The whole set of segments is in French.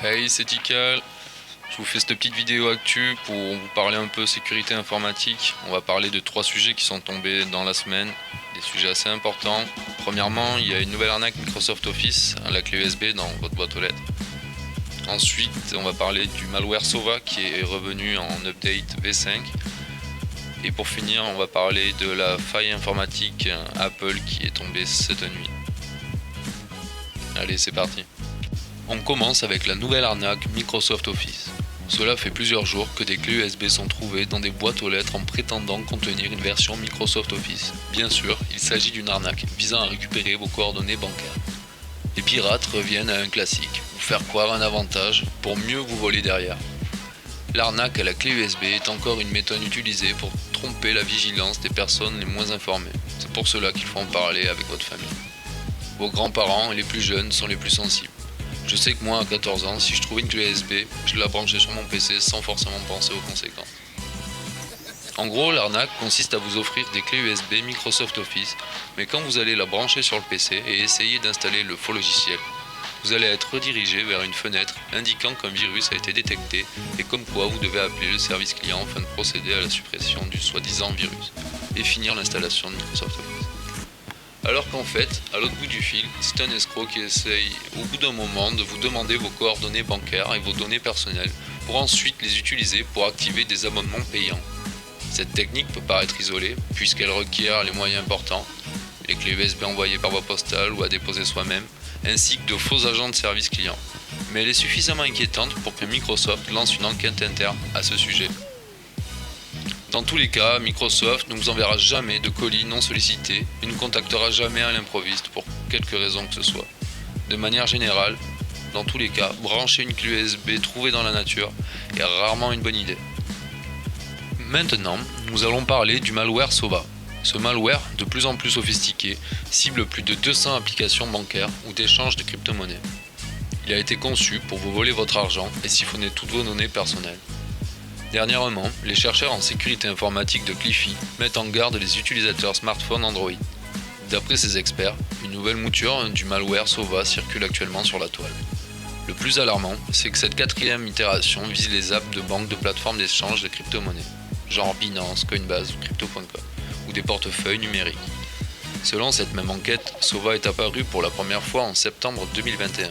Hey, c'est Tikal. Je vous fais cette petite vidéo actu pour vous parler un peu sécurité informatique. On va parler de 3 sujets qui sont tombés dans la semaine, des sujets assez importants. Premièrement, il y a une nouvelle arnaque Microsoft Office à la clé USB dans votre boîte aux lettres. Ensuite, on va parler du malware Sova qui est revenu en update V5. Et pour finir, on va parler de la faille informatique Apple qui est tombée cette nuit. Allez, c'est parti. On commence avec la nouvelle arnaque Microsoft Office. Cela fait plusieurs jours que des clés USB sont trouvées dans des boîtes aux lettres en prétendant contenir une version Microsoft Office. Bien sûr, il s'agit d'une arnaque visant à récupérer vos coordonnées bancaires. Les pirates reviennent à un classique, vous faire croire un avantage pour mieux vous voler derrière. L'arnaque à la clé USB est encore une méthode utilisée pour tromper la vigilance des personnes les moins informées. C'est pour cela qu'il faut en parler avec votre famille. Vos grands-parents et les plus jeunes sont les plus sensibles. Je sais que moi, à 14 ans, si je trouvais une clé USB, je la branchais sur mon PC sans forcément penser aux conséquences. En gros, l'arnaque consiste à vous offrir des clés USB Microsoft Office, mais quand vous allez la brancher sur le PC et essayer d'installer le faux logiciel, vous allez être redirigé vers une fenêtre indiquant qu'un virus a été détecté et comme quoi vous devez appeler le service client afin de procéder à la suppression du soi-disant virus et finir l'installation de Microsoft Office. Alors qu'en fait, à l'autre bout du fil, c'est un escroc qui essaye au bout d'un moment de vous demander vos coordonnées bancaires et vos données personnelles pour ensuite les utiliser pour activer des abonnements payants. Cette technique peut paraître isolée puisqu'elle requiert les moyens importants, les clés USB envoyées par voie postale ou à déposer soi-même, ainsi que de faux agents de service client. Mais elle est suffisamment inquiétante pour que Microsoft lance une enquête interne à ce sujet. Dans tous les cas, Microsoft ne vous enverra jamais de colis non sollicités et ne contactera jamais à l'improviste pour quelque raison que ce soit. De manière générale, dans tous les cas, brancher une clé USB trouvée dans la nature est rarement une bonne idée. Maintenant, nous allons parler du malware Sova. Ce malware, de plus en plus sophistiqué, cible plus de 200 applications bancaires ou d'échange de crypto-monnaies. Il a été conçu pour vous voler votre argent et siphonner toutes vos données personnelles. Dernièrement, les chercheurs en sécurité informatique de Cliffy mettent en garde les utilisateurs smartphones Android. D'après ces experts, une nouvelle mouture du malware Sova circule actuellement sur la toile. Le plus alarmant, c'est que cette 4e itération vise les apps de banques de plateformes d'échange de crypto-monnaies, genre Binance, Coinbase ou Crypto.com, ou des portefeuilles numériques. Selon cette même enquête, Sova est apparu pour la première fois en septembre 2021.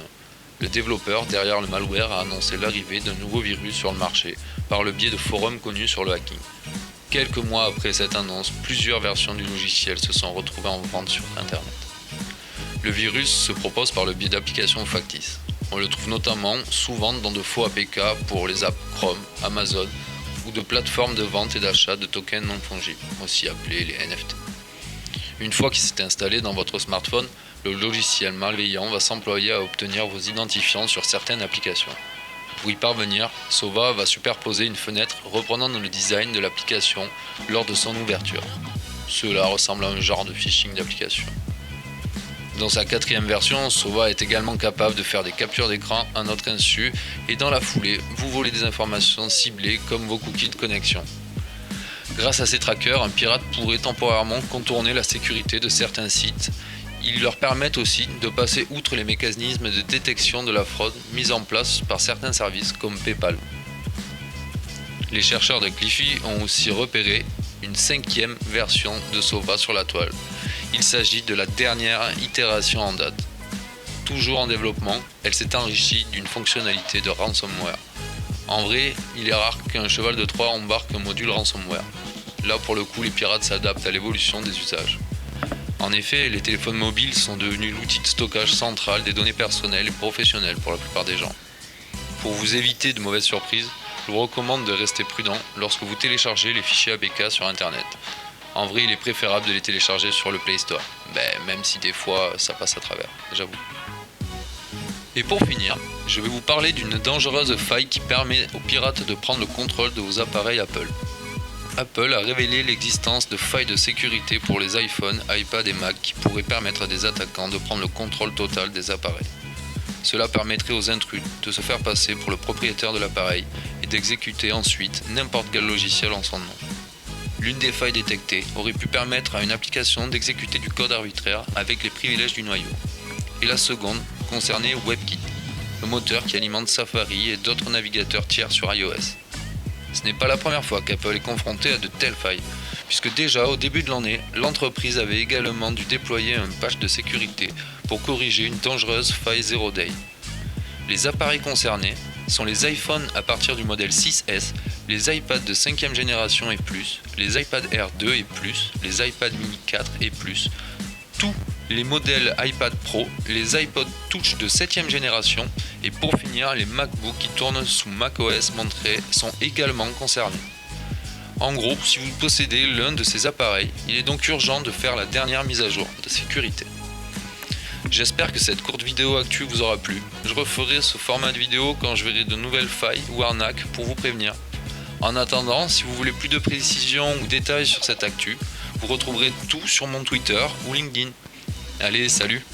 Le développeur derrière le malware a annoncé l'arrivée d'un nouveau virus sur le marché par le biais de forums connus sur le hacking. Quelques mois après cette annonce, plusieurs versions du logiciel se sont retrouvées en vente sur Internet. Le virus se propose par le biais d'applications factices. On le trouve notamment souvent dans de faux APK pour les apps Chrome, Amazon ou de plateformes de vente et d'achat de tokens non fongibles, aussi appelés les NFT. Une fois qu'il s'est installé dans votre smartphone, le logiciel malveillant va s'employer à obtenir vos identifiants sur certaines applications. Pour y parvenir, Sova va superposer une fenêtre reprenant le design de l'application lors de son ouverture. Cela ressemble à un genre de phishing d'application. Dans sa 4e version, Sova est également capable de faire des captures d'écran à notre insu et dans la foulée, vous voler des informations ciblées comme vos cookies de connexion. Grâce à ces trackers, un pirate pourrait temporairement contourner la sécurité de certains sites. Ils leur permettent aussi de passer outre les mécanismes de détection de la fraude mis en place par certains services comme PayPal. Les chercheurs de Cliffy ont aussi repéré une 5e version de Sova sur la toile. Il s'agit de la dernière itération en date. Toujours en développement, elle s'est enrichie d'une fonctionnalité de ransomware. En vrai, il est rare qu'un cheval de Troie embarque un module ransomware. Là pour le coup, les pirates s'adaptent à l'évolution des usages. En effet, les téléphones mobiles sont devenus l'outil de stockage central des données personnelles et professionnelles pour la plupart des gens. Pour vous éviter de mauvaises surprises, je vous recommande de rester prudent lorsque vous téléchargez les fichiers APK sur Internet. En vrai, il est préférable de les télécharger sur le Play Store, même si des fois ça passe à travers, j'avoue. Et pour finir, je vais vous parler d'une dangereuse faille qui permet aux pirates de prendre le contrôle de vos appareils Apple. Apple a révélé l'existence de failles de sécurité pour les iPhones, iPad et Mac qui pourraient permettre à des attaquants de prendre le contrôle total des appareils. Cela permettrait aux intrus de se faire passer pour le propriétaire de l'appareil et d'exécuter ensuite n'importe quel logiciel en son nom. L'une des failles détectées aurait pu permettre à une application d'exécuter du code arbitraire avec les privilèges du noyau. Et la seconde concernait WebKit. le moteur qui alimente Safari et d'autres navigateurs tiers sur iOS. Ce n'est pas la première fois qu'Apple est confronté à de telles failles, puisque déjà au début de l'année, l'entreprise avait également dû déployer un patch de sécurité pour corriger une dangereuse faille Zero Day. Les appareils concernés sont les iPhones à partir du modèle 6S, les iPads de 5e génération et plus, les iPad Air 2 et plus, les iPad mini 4 et plus, tous les modèles iPad Pro, les iPod Touch de 7e génération et pour finir les MacBook qui tournent sous macOS Monterey sont également concernés. En gros, si vous possédez l'un de ces appareils, il est donc urgent de faire la dernière mise à jour de sécurité. J'espère que cette courte vidéo actu vous aura plu. Je referai ce format de vidéo quand je verrai de nouvelles failles ou arnaques pour vous prévenir. En attendant, si vous voulez plus de précisions ou détails sur cette actu, vous retrouverez tout sur mon Twitter ou LinkedIn. Allez, salut!